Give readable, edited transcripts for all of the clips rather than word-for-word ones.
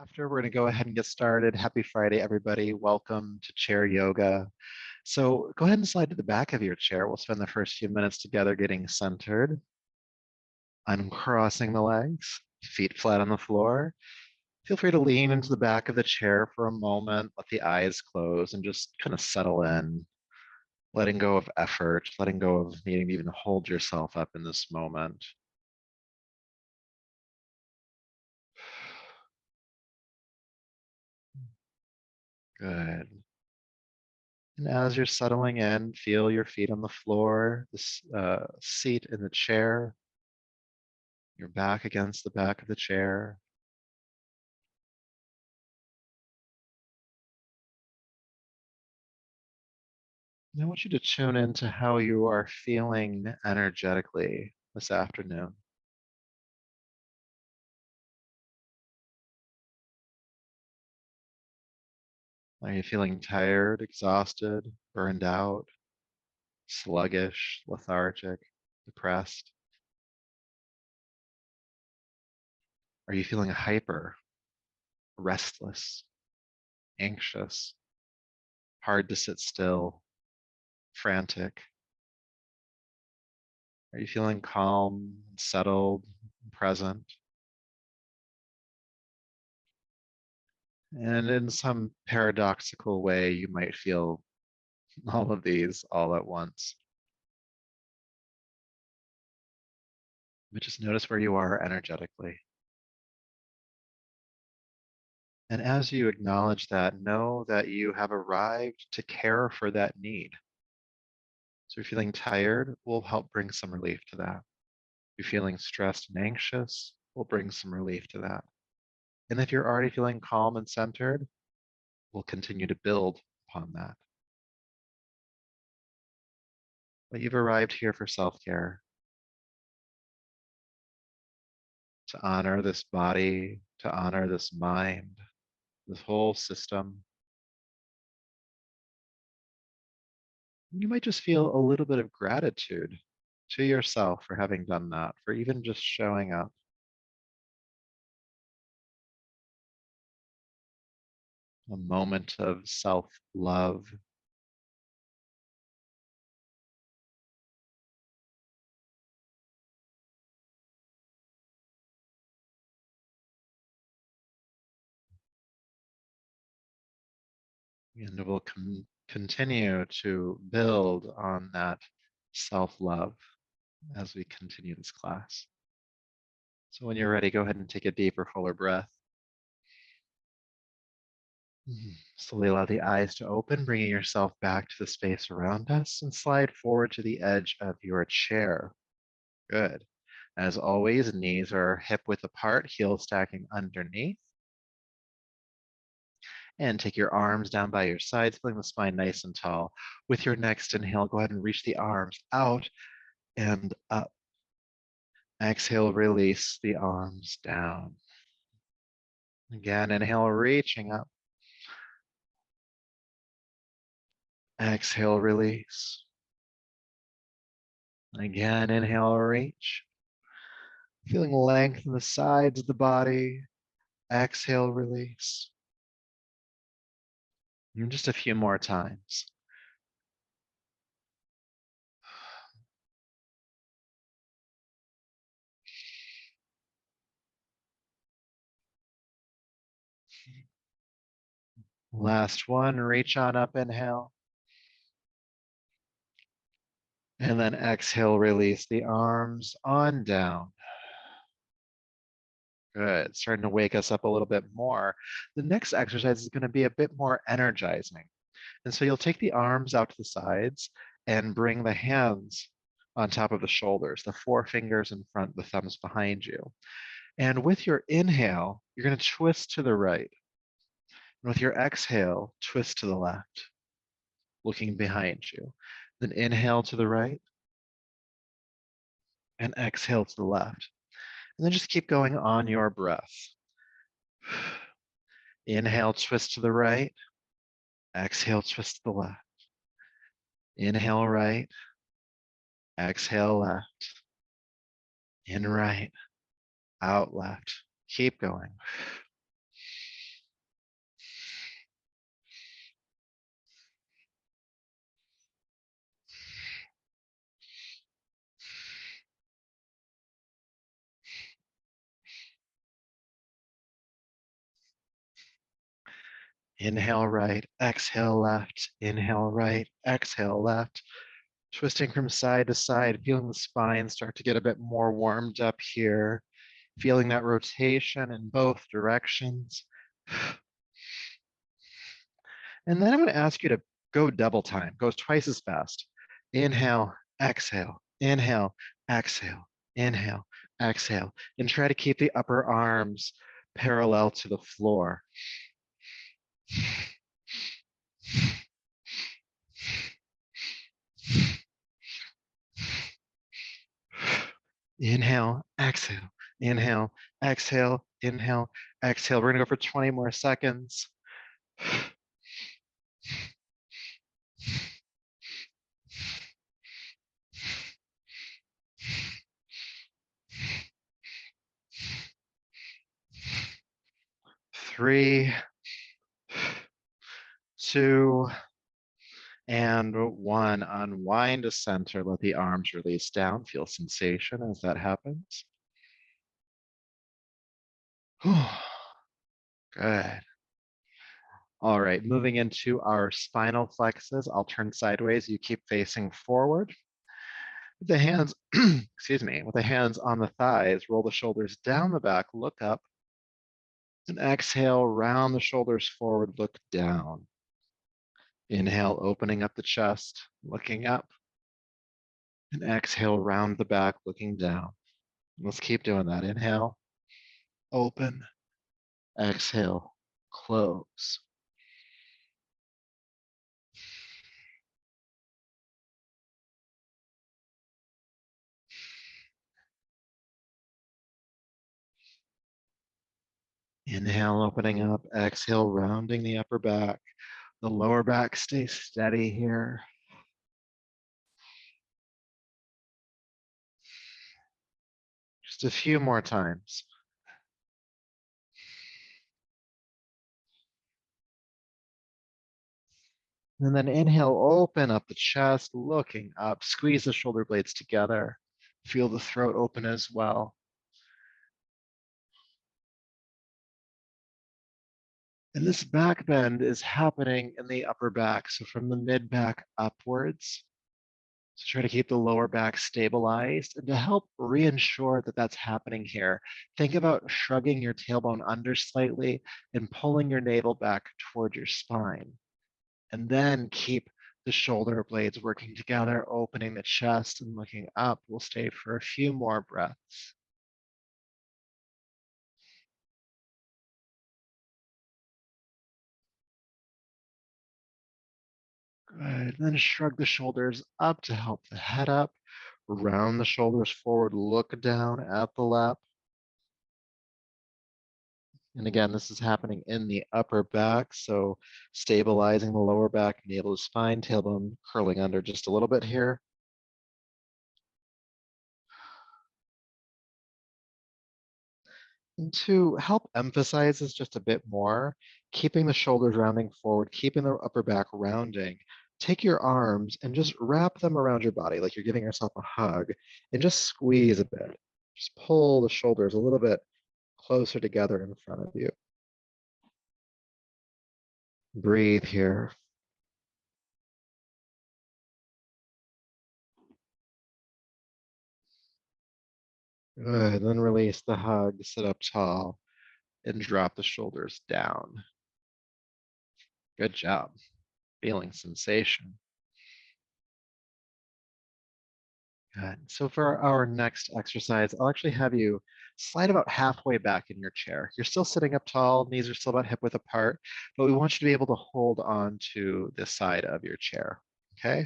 After, we're going to go ahead and get started. Happy Friday, everybody. Welcome to chair yoga. So go ahead and slide to the back of your chair. We'll spend the first few minutes together getting centered, uncrossing the legs, feet flat on the floor. Feel free to lean into the back of the chair for a moment, let the eyes close, and just kind of settle in, letting go of effort, letting go of needing to even hold yourself up in this moment. Good. And as you're settling in, feel your feet on the floor, the seat in the chair, your back against the back of the chair. And I want you to tune into how you are feeling energetically this afternoon. Are you feeling tired, exhausted, burned out, sluggish, lethargic, depressed? Are you feeling hyper, restless, anxious, hard to sit still, frantic? Are you feeling calm, settled, present? And in some paradoxical way, you might feel all of these all at once. But just notice where you are energetically. And as you acknowledge that, know that you have arrived to care for that need. So if you're feeling tired, we'll help bring some relief to that. If you're feeling stressed and anxious, we'll bring some relief to that. And if you're already feeling calm and centered, we'll continue to build upon that. But you've arrived here for self-care, to honor this body, to honor this mind, this whole system. You might just feel a little bit of gratitude to yourself for having done that, for even just showing up. A moment of self-love. And we'll continue to build on that self-love as we continue this class. So when you're ready, go ahead and take a deeper, fuller breath. Slowly allow the eyes to open, bringing yourself back to the space around us, and slide forward to the edge of your chair. Good. As always, knees are hip width apart, heels stacking underneath. And take your arms down by your sides, feeling the spine nice and tall. With your next inhale, go ahead and reach the arms out and up. Exhale, release the arms down. Again, inhale, reaching up. Exhale, release. Again, inhale, reach. Feeling length in the sides of the body. Exhale, release. And just a few more times. Last one, reach on up, inhale. And then exhale, release the arms on down. Good, starting to wake us up a little bit more. The next exercise is going to be a bit more energizing. And so you'll take the arms out to the sides and bring the hands on top of the shoulders, the forefingers in front, the thumbs behind you. And with your inhale, you're going to twist to the right. And with your exhale, twist to the left, looking behind you. Then inhale to the right and exhale to the left. And then just keep going on your breath. Inhale, twist to the right. Exhale, twist to the left. Inhale, right. Exhale, left. In right. Out left. Keep going. Inhale right, exhale left, inhale right, exhale left. Twisting from side to side, feeling the spine start to get a bit more warmed up here. Feeling that rotation in both directions. And then I'm going to ask you to go double time, go twice as fast. Inhale, exhale, inhale, exhale, inhale, exhale, and try to keep the upper arms parallel to the floor. Inhale, exhale, inhale, exhale, inhale, exhale. We're going to go for 20 more seconds. Three, two, and one. Unwind to center. Let the arms release down. Feel sensation as that happens. Good. All right, moving into our spinal flexes. I'll turn sideways. You keep facing forward. With the hands, excuse me, with the hands on the thighs, roll the shoulders down the back, look up, and exhale, round the shoulders forward, look down. Inhale, opening up the chest, looking up, and exhale, round the back, looking down. Let's keep doing that. Inhale, open, exhale, close. Inhale, opening up, exhale, rounding the upper back. The lower back stays steady here. Just a few more times. And then inhale, open up the chest, looking up, squeeze the shoulder blades together. Feel the throat open as well. And this back bend is happening in the upper back. So from the mid back upwards. So try to keep the lower back stabilized. And to help reassure that that's happening here, think about shrugging your tailbone under slightly and pulling your navel back toward your spine. And then keep the shoulder blades working together, opening the chest and looking up. We'll stay for a few more breaths. Good. Then shrug the shoulders up to help the head up. Round the shoulders forward, look down at the lap. And again, this is happening in the upper back, so stabilizing the lower back, navel to spine, tailbone curling under just a little bit here. And to help emphasize this just a bit more, keeping the shoulders rounding forward, keeping the upper back rounding, take your arms and just wrap them around your body like you're giving yourself a hug and just squeeze a bit. Just pull the shoulders a little bit closer together in front of you. Breathe here. Good. Then release the hug, sit up tall, and drop the shoulders down. Good job. Feeling sensation. Good. So for our next exercise, I'll actually have you slide about halfway back in your chair. You're still sitting up tall, knees are still about hip width apart, but we want you to be able to hold on to the side of your chair. Okay?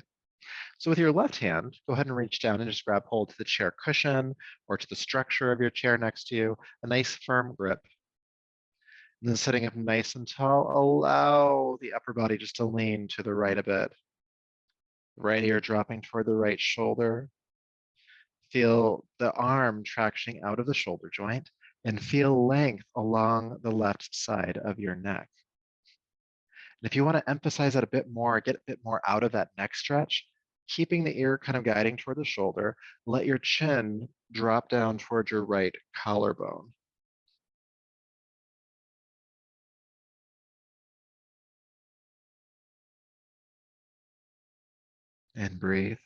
So with your left hand, go ahead and reach down and just grab hold to the chair cushion or to the structure of your chair next to you, a nice firm grip. And then sitting up nice and tall, allow the upper body just to lean to the right a bit. Right ear dropping toward the right shoulder. Feel the arm tractioning out of the shoulder joint and feel length along the left side of your neck. And if you want to emphasize that a bit more, get a bit more out of that neck stretch, keeping the ear kind of guiding toward the shoulder, let your chin drop down toward your right collarbone. and breathe.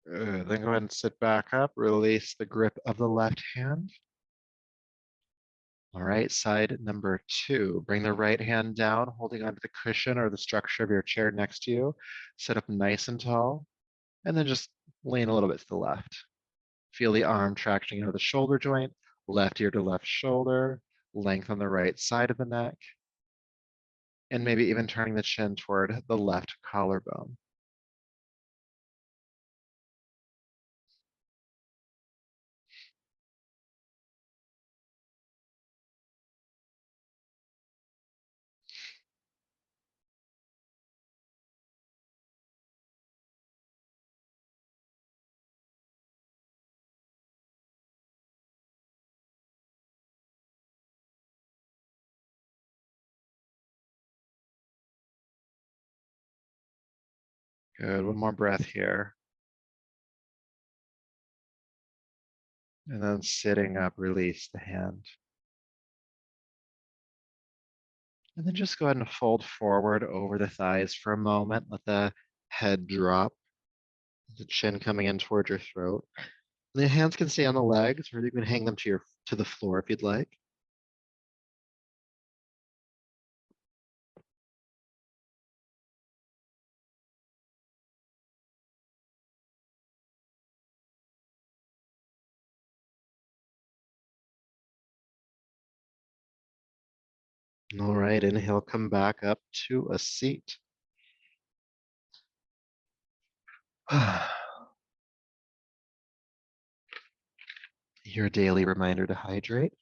Good. Then go ahead and sit back up. Release the grip of the left hand. All right, side number 2. Bring the right hand down, holding onto the cushion or the structure of your chair next to you. Sit up nice and tall, and then just lean a little bit to the left. Feel the arm tracting out of the shoulder joint, left ear to left shoulder, length on the right side of the neck, and maybe even turning the chin toward the left collarbone. Good. One more breath here. And then sitting up, release the hand. And then just go ahead and fold forward over the thighs for a moment. Let the head drop, the chin coming in toward your throat. And the hands can stay on the legs, or you can hang them to the floor if you'd like. All right, inhale, come back up to a seat. Your daily reminder to hydrate.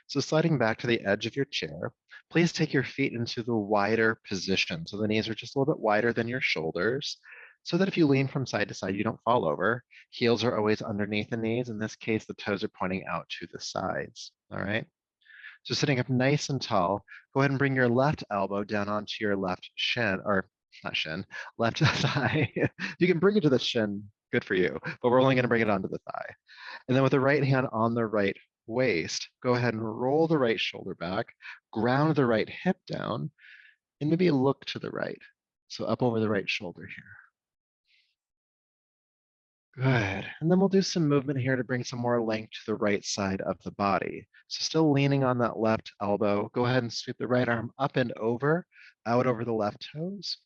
So sliding back to the edge of your chair, please take your feet into the wider position. So the knees are just a little bit wider than your shoulders, so that if you lean from side to side, you don't fall over. Heels are always underneath the knees. In this case, the toes are pointing out to the sides. All right. So sitting up nice and tall, go ahead and bring your left elbow down onto your left shin, or not shin, left thigh. You can bring it to the shin, good for you, but we're only going to bring it onto the thigh. And then with the right hand on the right waist, go ahead and roll the right shoulder back, ground the right hip down, and maybe look to the right. So up over the right shoulder here. Good. And then we'll do some movement here to bring some more length to the right side of the body. So still leaning on that left elbow, go ahead and sweep the right arm up and over, out over the left toes,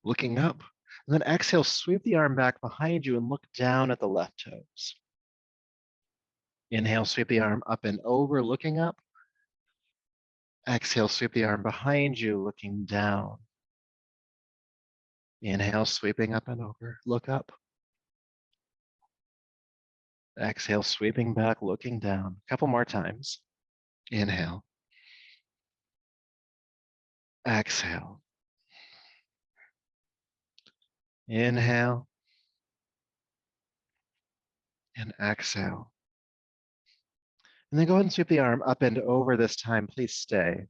looking up. And then exhale, sweep the arm back behind you and look down at the left toes. Inhale, sweep the arm up and over, looking up. Exhale, sweep the arm behind you, looking down. Inhale, sweeping up and over, look up. Exhale, sweeping back, looking down. A couple more times. Inhale. Exhale. Inhale. And exhale. And then go ahead and sweep the arm up and over this time. Please stay.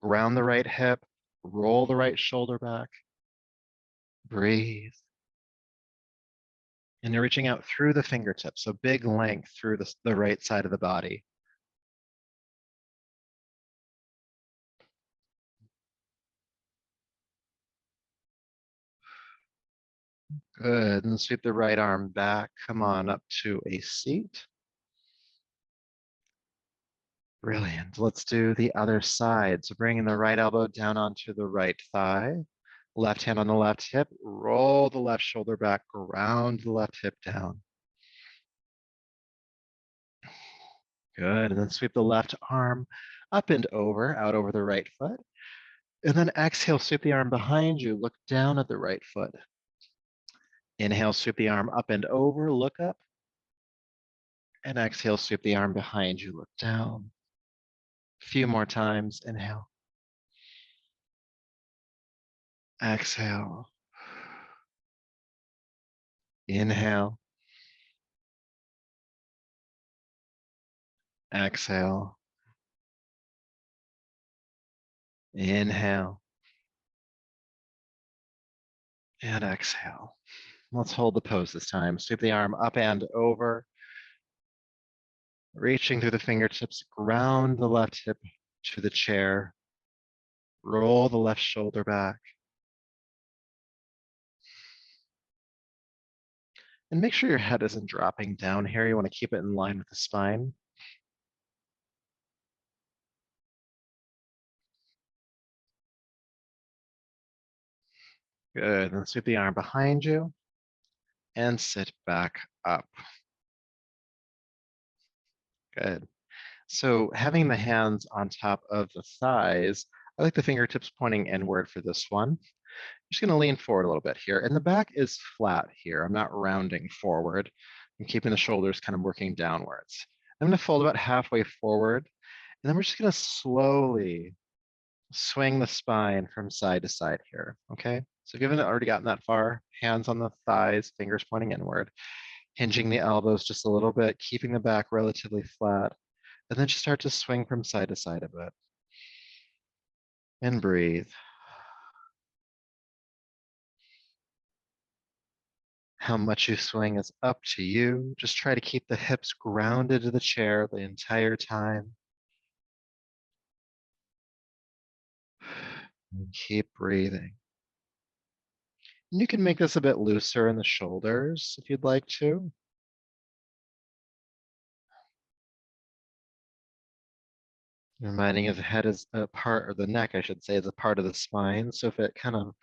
Round the right hip. Roll the right shoulder back. Breathe. And you're reaching out through the fingertips, so big length through the right side of the body. Good. And sweep the right arm back. Come on up to a seat. Brilliant. Let's do the other side. So bringing the right elbow down onto the right thigh. Left hand on the left hip. Roll the left shoulder back. Ground the left hip down. Good. And then sweep the left arm up and over, out over the right foot. And then exhale, sweep the arm behind you. Look down at the right foot. Inhale, sweep the arm up and over, look up. And exhale, sweep the arm behind you, look down. A few more times. Inhale. Exhale. Inhale. Exhale. Inhale. And exhale. Let's hold the pose this time. Sweep the arm up and over. Reaching through the fingertips, ground the left hip to the chair, roll the left shoulder back, and make sure your head isn't dropping down here. You want to keep it in line with the spine. Good, then sweep the arm behind you and sit back up. Good. So having the hands on top of the thighs, I like the fingertips pointing inward for this one. I'm just going to lean forward a little bit here. And the back is flat here. I'm not rounding forward. I'm keeping the shoulders kind of working downwards. I'm going to fold about halfway forward. And then we're just going to slowly swing the spine from side to side here. Okay. So if you haven't already gotten that far, hands on the thighs, fingers pointing inward, hinging the elbows just a little bit, keeping the back relatively flat. And then just start to swing from side to side a bit. And breathe. How much you swing is up to you. Just try to keep the hips grounded to the chair the entire time. And keep breathing. And you can make this a bit looser in the shoulders if you'd like to. Reminding you the head is a part, or the neck, I should say, is a part of the spine. So if it kind of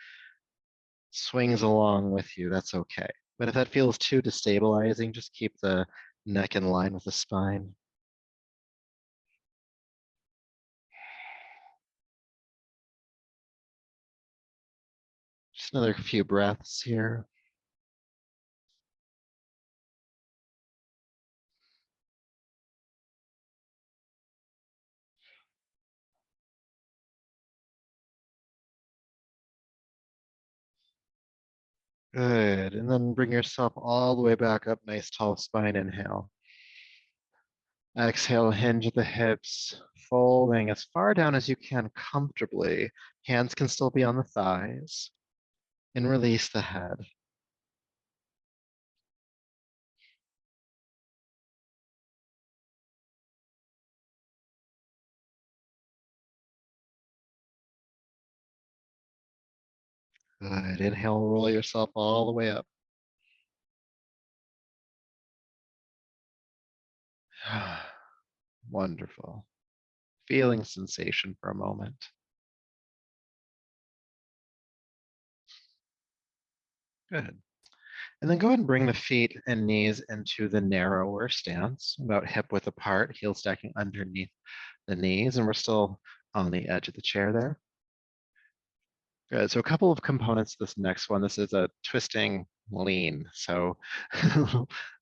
swings along with you, that's okay. But if that feels too destabilizing, just keep the neck in line with the spine. Just another few breaths here. Good. And then bring yourself all the way back up. Nice tall spine. Inhale. Exhale, hinge at the hips, folding as far down as you can comfortably. Hands can still be on the thighs. And release the head. Good. Inhale, roll yourself all the way up. Wonderful. Feeling sensation for a moment. Good. And then go ahead and bring the feet and knees into the narrower stance, about hip width apart, heels stacking underneath the knees, and we're still on the edge of the chair there. Good. So a couple of components to this next one. This is a twisting lean. So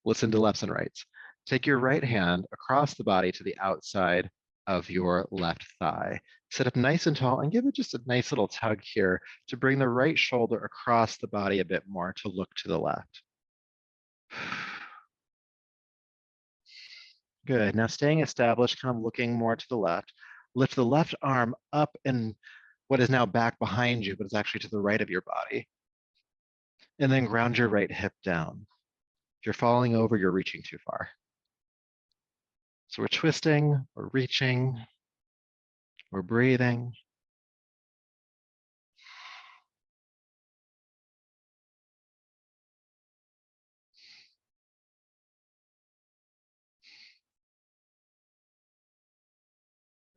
listen to lefts and rights. Take your right hand across the body to the outside of your left thigh. Sit up nice and tall and give it just a nice little tug here to bring the right shoulder across the body a bit more to look to the left. Good. Now staying established, kind of looking more to the left. Lift the left arm up and what is now back behind you, but is actually to the right of your body. And then ground your right hip down. If you're falling over, you're reaching too far. So we're twisting, we're reaching, we're breathing.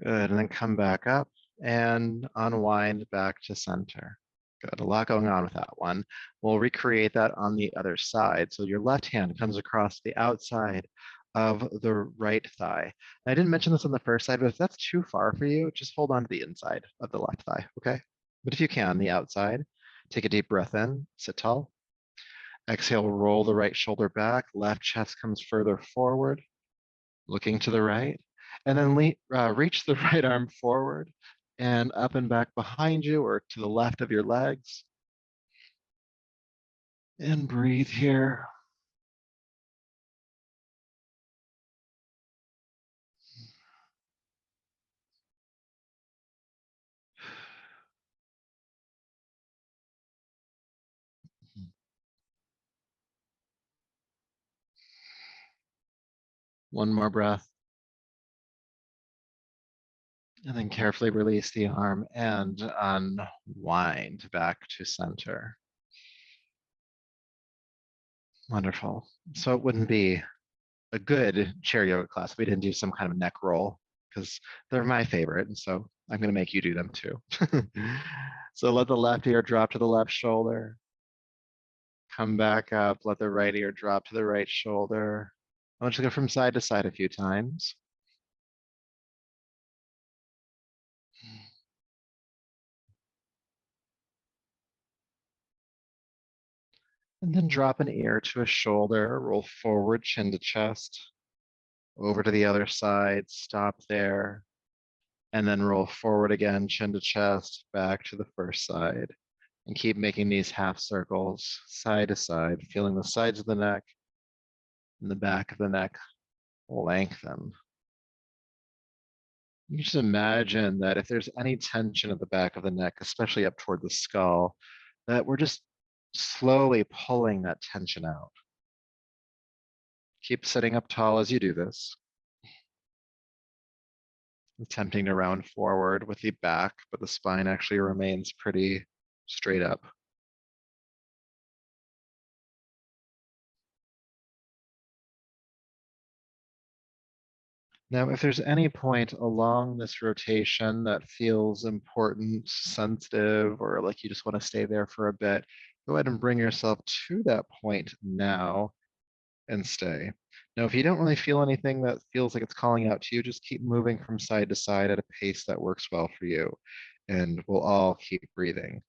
Good. And then come back up and unwind back to center. Good. A lot going on with that one. We'll recreate that on the other side. So your left hand comes across the outside of the right thigh. And I didn't mention this on the first side, but if that's too far for you, just hold on to the inside of the left thigh, okay? But if you can, the outside, take a deep breath in, sit tall. Exhale, roll the right shoulder back, left chest comes further forward, looking to the right, and then reach the right arm forward and up and back behind you or to the left of your legs. And breathe here. One more breath. And then carefully release the arm and unwind back to center. Wonderful. So it wouldn't be a good chair yoga class if we didn't do some kind of neck roll because they're my favorite. And so I'm going to make you do them too. So let the left ear drop to the left shoulder. Come back up. Let the right ear drop to the right shoulder. I want you to go from side to side a few times. And then drop an ear to a shoulder, roll forward, chin to chest, over to the other side, stop there, and then roll forward again, chin to chest, back to the first side. And keep making these half circles, side to side, feeling the sides of the neck and the back of the neck lengthen. You just imagine that if there's any tension at the back of the neck, especially up toward the skull, that we're just slowly pulling that tension out. Keep sitting up tall as you do this, attempting to round forward with the back, but the spine actually remains pretty straight up. Now, if there's any point along this rotation that feels important, sensitive, or like you just want to stay there for a bit, go ahead and bring yourself to that point now and stay. Now, if you don't really feel anything that feels like it's calling out to you, just keep moving from side to side at a pace that works well for you, and we'll all keep breathing.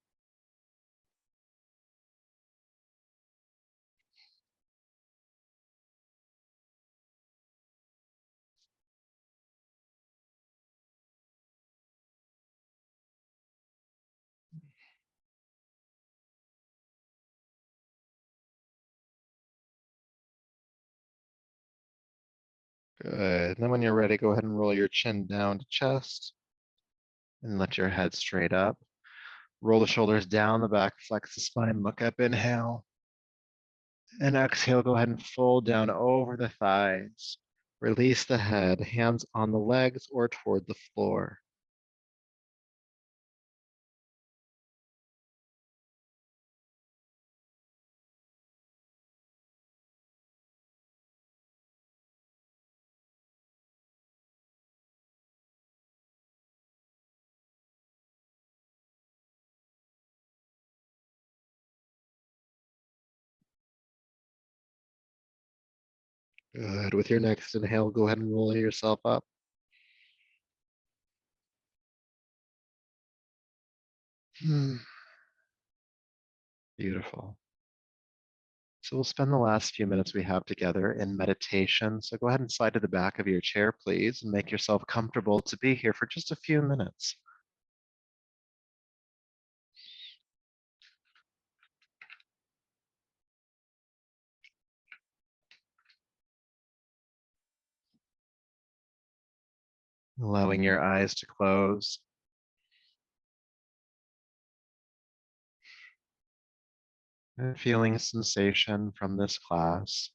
Good. And then when you're ready, go ahead and roll your chin down to chest and let your head straight up. Roll the shoulders down the back, flex the spine, look up, inhale. And exhale, go ahead and fold down over the thighs. Release the head, hands on the legs or toward the floor. Good. With your next inhale, go ahead and roll yourself up. Beautiful. So we'll spend the last few minutes we have together in meditation. So go ahead and slide to the back of your chair, please, and make yourself comfortable to be here for just a few minutes. Allowing your eyes to close. And feeling a sensation from this class.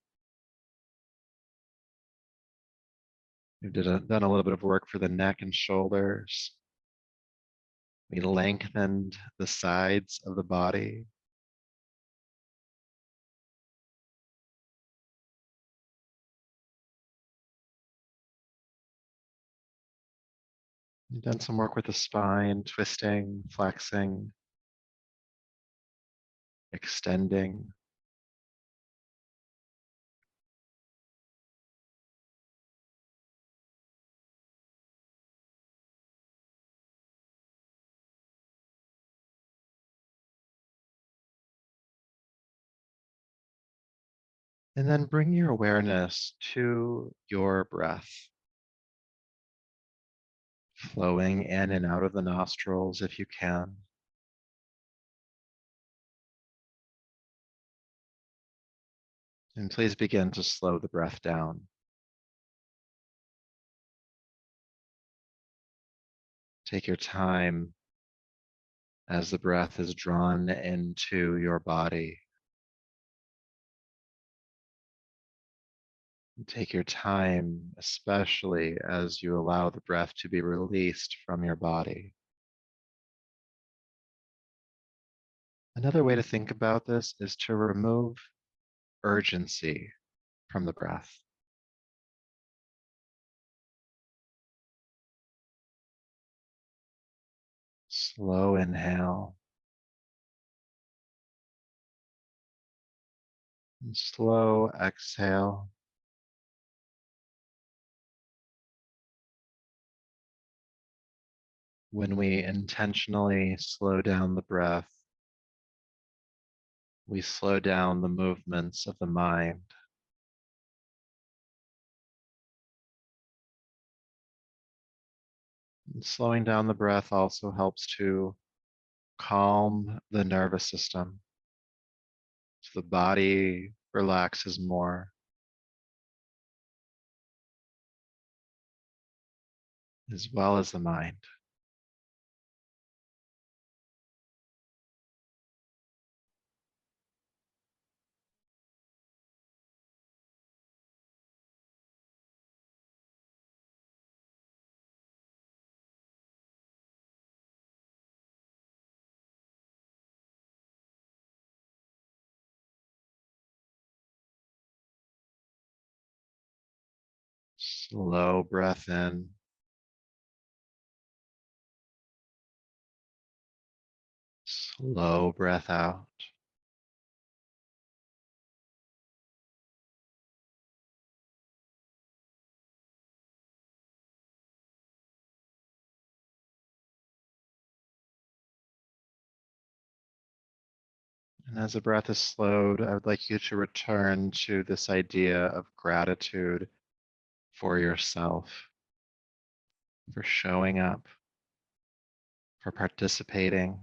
We've done a little bit of work for the neck and shoulders. We lengthened the sides of the body. We've done some work with the spine, twisting, flexing, extending. And then bring your awareness to your breath, flowing in and out of the nostrils if you can. And please begin to slow the breath down. Take your time as the breath is drawn into your body. Take your time, especially as you allow the breath to be released from your body. Another way to think about this is to remove urgency from the breath. Slow inhale and slow exhale. When we intentionally slow down the breath, we slow down the movements of the mind. And slowing down the breath also helps to calm the nervous system so the body relaxes more, as well as the mind. Slow breath in, slow breath out. And as the breath is slowed, I would like you to return to this idea of gratitude for yourself, for showing up, for participating,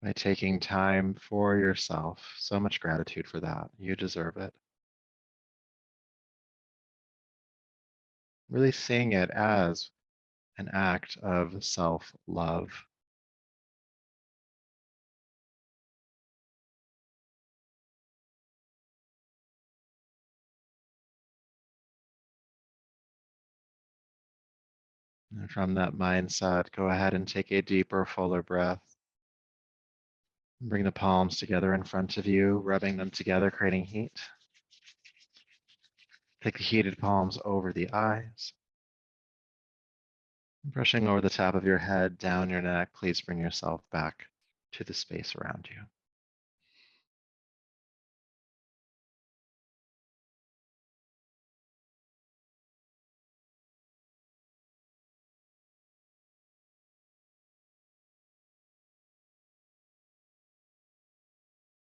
by taking time for yourself. So much gratitude for that. You deserve it. Really seeing it as an act of self-love. And from that mindset, go ahead and take a deeper, fuller breath. Bring the palms together in front of you, rubbing them together, creating heat. Take the heated palms over the eyes. Brushing over the top of your head, down your neck, please bring yourself back to the space around you.